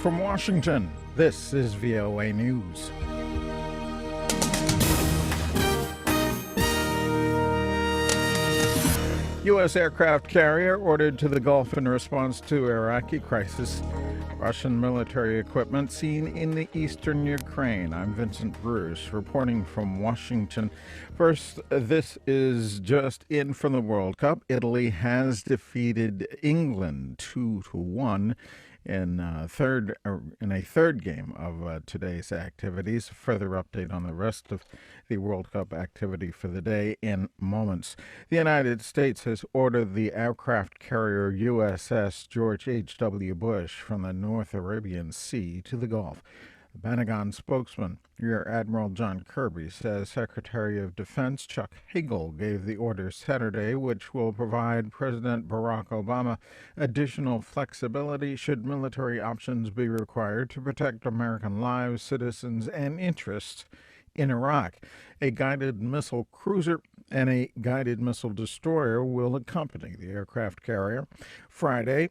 from Washington, this is VOA News. U.S. aircraft carrier ordered to the Gulf in response to Iraqi crisis. Russian military equipment seen in the eastern Ukraine. I'm Vincent Bruce reporting from Washington. First, this is just in from the World Cup. Italy has defeated England 2-1 in a third game of today's activities. Further update on the rest of the World Cup activity for the day in moments. The United States has ordered the aircraft carrier USS George H.W. Bush from the North Arabian Sea to the Gulf. The Pentagon spokesman, Rear Admiral John Kirby, says Secretary of Defense Chuck Hagel gave the order Saturday, which will provide President Barack Obama additional flexibility should military options be required to protect American lives, citizens, and interests in Iraq. A guided missile cruiser and a guided missile destroyer will accompany the aircraft carrier. Friday,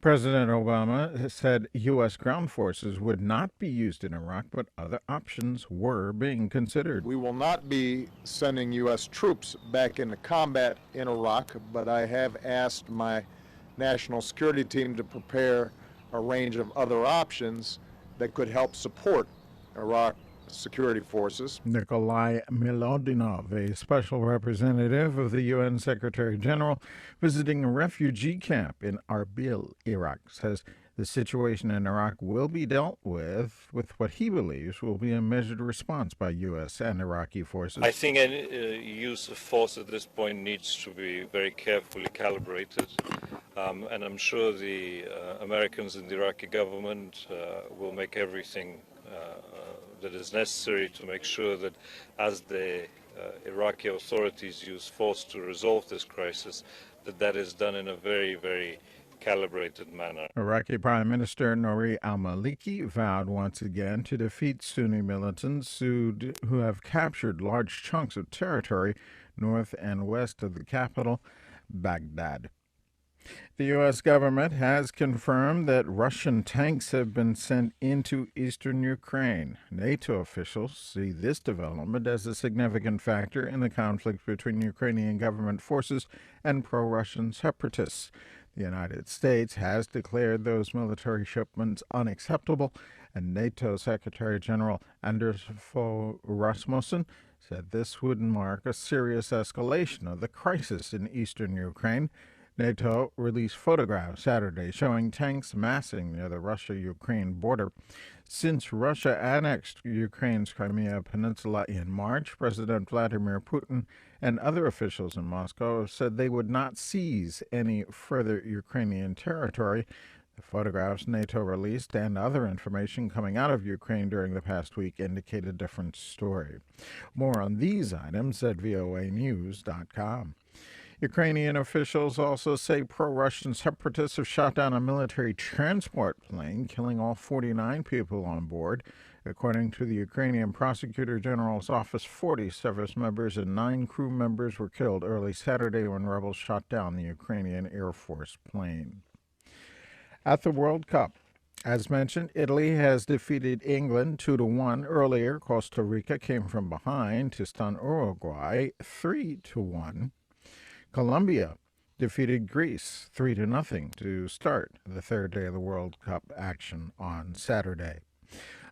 President Obama said U.S. ground forces would not be used in Iraq, but other options were being considered. We will not be sending U.S. troops back into combat in Iraq, but I have asked my national security team to prepare a range of other options that could help support Iraq security forces. Nikolai Milodinov, a special representative of the UN Secretary General visiting a refugee camp in Erbil, Iraq, says the situation in Iraq will be dealt with what he believes will be a measured response by U.S. and Iraqi forces. I think any use of force at this point needs to be very carefully calibrated, and I'm sure the Americans and the Iraqi government will make everything that is necessary to make sure that as the Iraqi authorities use force to resolve this crisis, that is done in a very, very calibrated manner. Iraqi Prime Minister Nouri al-Maliki vowed once again to defeat Sunni militants who have captured large chunks of territory north and west of the capital, Baghdad. The U.S. government has confirmed that Russian tanks have been sent into eastern Ukraine. NATO officials see this development as a significant factor in the conflict between Ukrainian government forces and pro-Russian separatists. The United States has declared those military shipments unacceptable, and NATO Secretary General Anders Fogh Rasmussen said this would mark a serious escalation of the crisis in eastern Ukraine. NATO released photographs Saturday showing tanks massing near the Russia-Ukraine border. Since Russia annexed Ukraine's Crimea Peninsula in March, President Vladimir Putin and other officials in Moscow have said they would not seize any further Ukrainian territory. The photographs NATO released and other information coming out of Ukraine during the past week indicate a different story. More on these items at voanews.com. Ukrainian officials also say pro-Russian separatists have shot down a military transport plane, killing all 49 people on board. According to the Ukrainian Prosecutor General's office, 40 service members and 9 crew members were killed early Saturday when rebels shot down the Ukrainian Air Force plane. At the World Cup, as mentioned, Italy has defeated England 2-1. Earlier, Costa Rica came from behind to stun Uruguay 3-1. Colombia defeated Greece 3-0 to start the third day of the World Cup action on Saturday.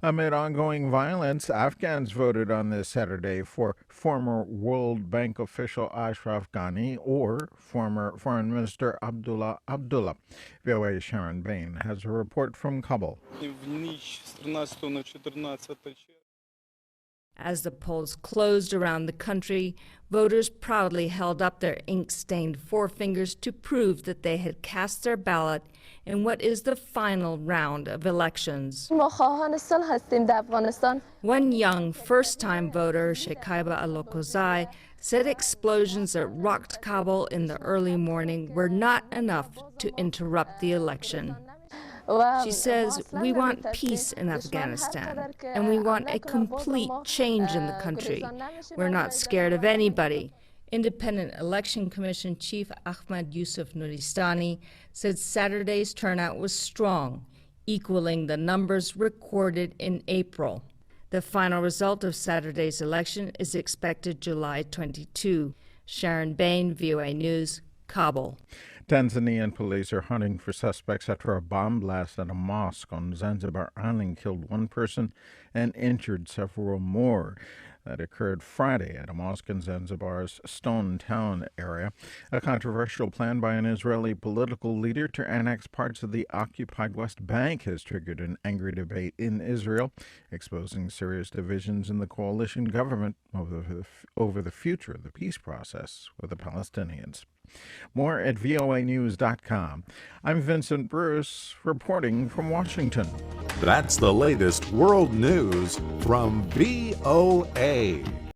Amid ongoing violence, Afghans voted on this Saturday for former World Bank official Ashraf Ghani or former Foreign Minister Abdullah Abdullah. VOA's Sharon Bain has a report from Kabul. As the polls closed around the country, voters proudly held up their ink-stained forefingers to prove that they had cast their ballot in what is the final round of elections. One young first-time voter, Shekaiba Alokozai, said explosions that rocked Kabul in the early morning were not enough to interrupt the election. She says, "We want peace in Afghanistan, and we want a complete change in the country. We're not scared of anybody." Independent Election Commission Chief Ahmad Yusuf Nuristani said Saturday's turnout was strong, equaling the numbers recorded in April. The final result of Saturday's election is expected July 22. Sharon Bain, VOA News, Kabul. Tanzanian police are hunting for suspects after a bomb blast at a mosque on Zanzibar Island killed one person and injured several more. That occurred Friday at a mosque in Zanzibar's Stone Town area. A controversial plan by an Israeli political leader to annex parts of the occupied West Bank has triggered an angry debate in Israel, exposing serious divisions in the coalition government over the future of the peace process with the Palestinians. More at voanews.com. I'm Vincent Bruce, reporting from Washington. That's the latest world news from VOA.